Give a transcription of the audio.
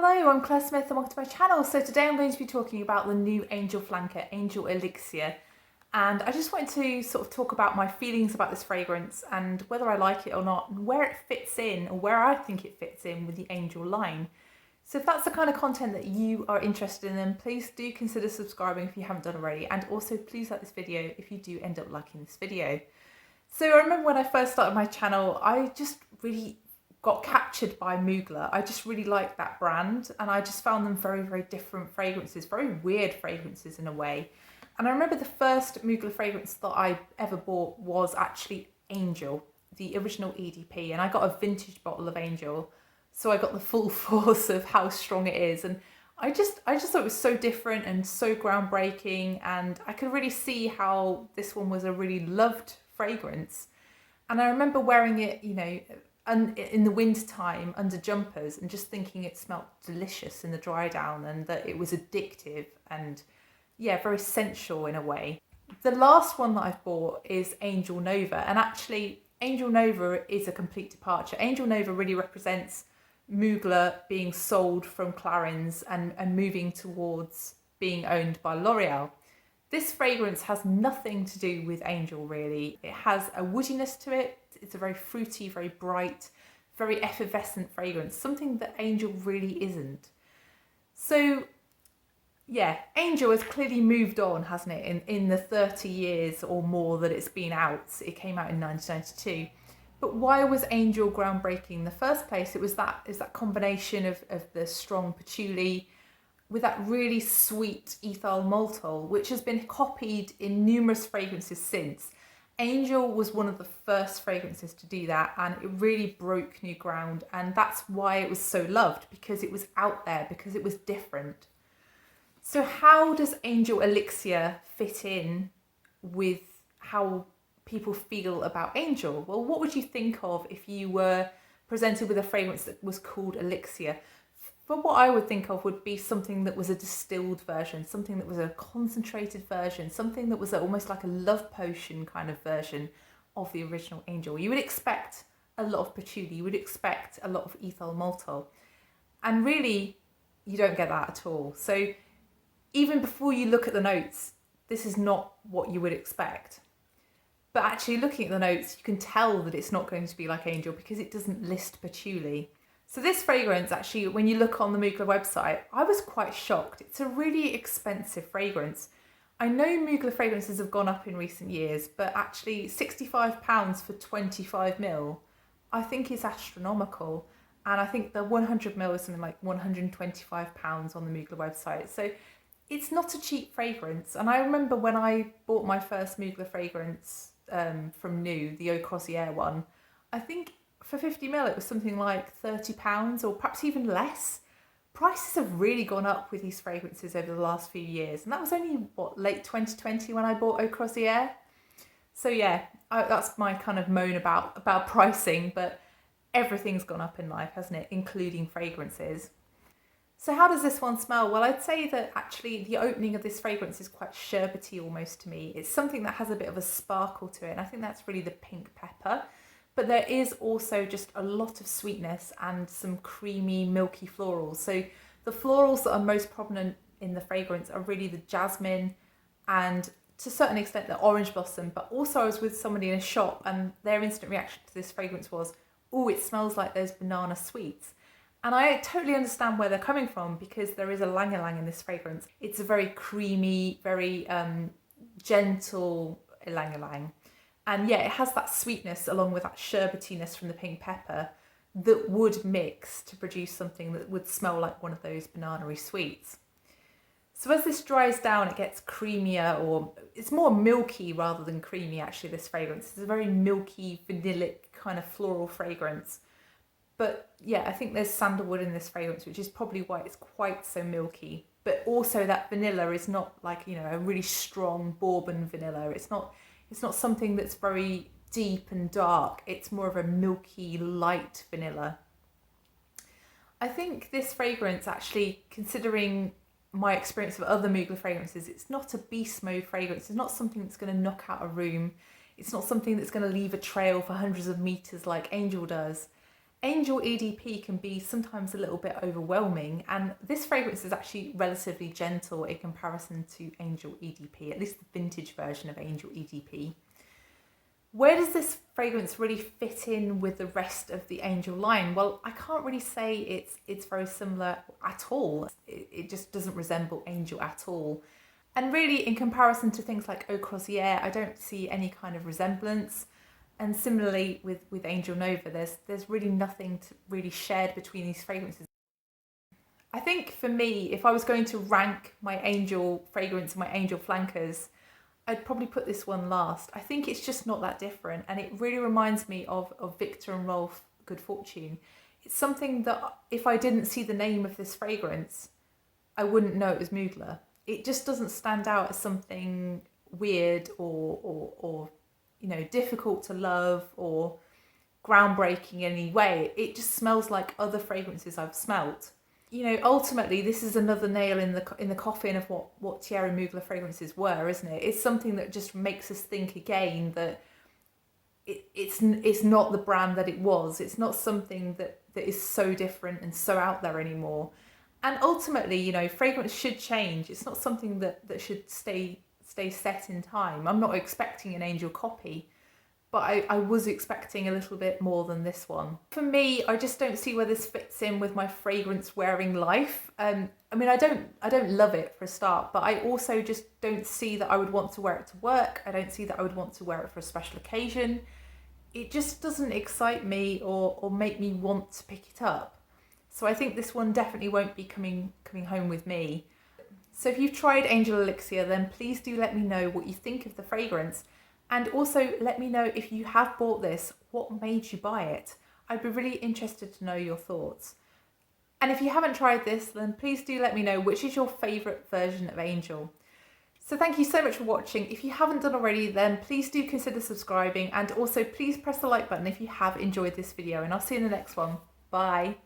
Hello, I'm Claire Smith and welcome to my channel. So today I'm going to be talking about the new Angel flanker, Angel Elixir. And I just wanted to sort of talk about my feelings about this fragrance and whether I like it or not, and where it fits in, or where I think it fits in with the Angel line. So if that's the kind of content that you are interested in, then please do consider subscribing if you haven't done already. And also please like this video if you do end up liking this video. So I remember when I first started my channel, I just really got captured by Mugler. I just really liked that brand, and I just found them very, very different fragrances, very weird fragrances in a way. And I remember the first Mugler fragrance that I ever bought was actually Angel, the original EDP, and I got a vintage bottle of Angel, so I got the full force of how strong it is. And I just thought it was so different and so groundbreaking, and I could really see how this one was a really loved fragrance. And I remember wearing it, you know, and in the winter time under jumpers, and just thinking it smelled delicious in the dry down, and that it was addictive and yeah, very sensual in a way. The last one that I've bought is Angel Nova, and actually Angel Nova is a complete departure. Angel Nova really represents Mugler being sold from Clarins and moving towards being owned by L'Oreal. This fragrance has nothing to do with Angel really. It has a woodiness to it. It's a very fruity, very bright, very effervescent fragrance, something that Angel really isn't. So yeah, Angel has clearly moved on, hasn't it, in the 30 years or more that it's been out. It came out in 1992. But why was Angel groundbreaking in the first place? It was that combination of the strong patchouli with that really sweet ethyl maltol, which has been copied in numerous fragrances since. Angel was one of the first fragrances to do that, and it really broke new ground, and that's why it was so loved, because it was out there, because it was different. So how does Angel Elixir fit in with how people feel about Angel? Well, what would you think of if you were presented with a fragrance that was called Elixir? But what I would think of would be something that was a distilled version, something that was a concentrated version, something that was almost like a love potion kind of version of the original Angel. You would expect a lot of patchouli, you would expect a lot of ethyl maltol, and really you don't get that at all. So even before you look at the notes, this is not what you would expect. But actually looking at the notes, you can tell that it's not going to be like Angel because it doesn't list patchouli. So this fragrance, actually, when you look on the Mugler website, I was quite shocked. It's a really expensive fragrance. I know Mugler fragrances have gone up in recent years, but actually £65 for 25ml, I think is astronomical. And I think the 100ml is something like £125 on the Mugler website. So it's not a cheap fragrance. And I remember when I bought my first Mugler fragrance from new, the Eau Croisiere one, I think for 50ml it was something like £30 or perhaps even less. Prices have really gone up with these fragrances over the last few years, and that was only what, late 2020 when I bought Eau Croisiere. So yeah, that's my kind of moan about pricing, but everything's gone up in life, hasn't it, including fragrances. So how does this one smell? Well, I'd say that actually the opening of this fragrance is quite sherbety almost to me. It's something that has a bit of a sparkle to it, and I think that's really the pink pepper. But there is also just a lot of sweetness and some creamy, milky florals. So the florals that are most prominent in the fragrance are really the jasmine and to a certain extent the orange blossom. But also I was with somebody in a shop and their instant reaction to this fragrance was, oh, it smells like those banana sweets. And I totally understand where they're coming from, because there is a ylang-ylang in this fragrance. It's a very creamy, very gentle ylang-ylang. And yeah, it has that sweetness along with that sherbetiness from the pink pepper that would mix to produce something that would smell like one of those banana-y sweets. So as this dries down, it gets creamier, or it's more milky rather than creamy actually, this fragrance. It's a very milky, vanillic kind of floral fragrance. But yeah, I think there's sandalwood in this fragrance, which is probably why it's quite so milky. But also that vanilla is not like, you know, a really strong bourbon vanilla. It's not something that's very deep and dark. It's more of a milky, light vanilla. I think this fragrance actually, considering my experience of other Mugler fragrances, it's not a beast mode fragrance. It's not something that's going to knock out a room. It's not something that's going to leave a trail for hundreds of meters like Angel does. Angel EDP can be sometimes a little bit overwhelming, and this fragrance is actually relatively gentle in comparison to Angel EDP, at least the vintage version of Angel EDP. Where does this fragrance really fit in with the rest of the Angel line? Well, I can't really say it's very similar at all. It just doesn't resemble Angel at all. And really, in comparison to things like Eau Croisiere, I don't see any kind of resemblance. And similarly with Angel Nova, there's really nothing really shared between these fragrances. I think for me, if I was going to rank my Angel fragrance and my Angel flankers, I'd probably put this one last. I think it's just not that different, and it really reminds me of Victor and Rolf Good Fortune. It's something that if I didn't see the name of this fragrance, I wouldn't know it was Mugler. It just doesn't stand out as something weird or you know, difficult to love or groundbreaking in any way. It just smells like other fragrances I've smelt. You know, ultimately, this is another nail in the coffin of what Thierry Mugler fragrances were, isn't it? It's something that just makes us think again that it's not the brand that it was. It's not something that is so different and so out there anymore. And ultimately, you know, fragrance should change. It's not something that should stay set in time. I'm not expecting an Angel copy, but I was expecting a little bit more than this one. For me, I just don't see where this fits in with my fragrance wearing life. I mean, I don't love it for a start, but I also just don't see that I would want to wear it to work. I don't see that I would want to wear it for a special occasion. It just doesn't excite me or make me want to pick it up. So I think this one definitely won't be coming home with me. So if you've tried Angel Elixir, then please do let me know what you think of the fragrance. And also let me know if you have bought this, what made you buy it? I'd be really interested to know your thoughts. And if you haven't tried this, then please do let me know which is your favourite version of Angel. So thank you so much for watching. If you haven't done already, then please do consider subscribing, and also please press the like button if you have enjoyed this video, and I'll see you in the next one. Bye.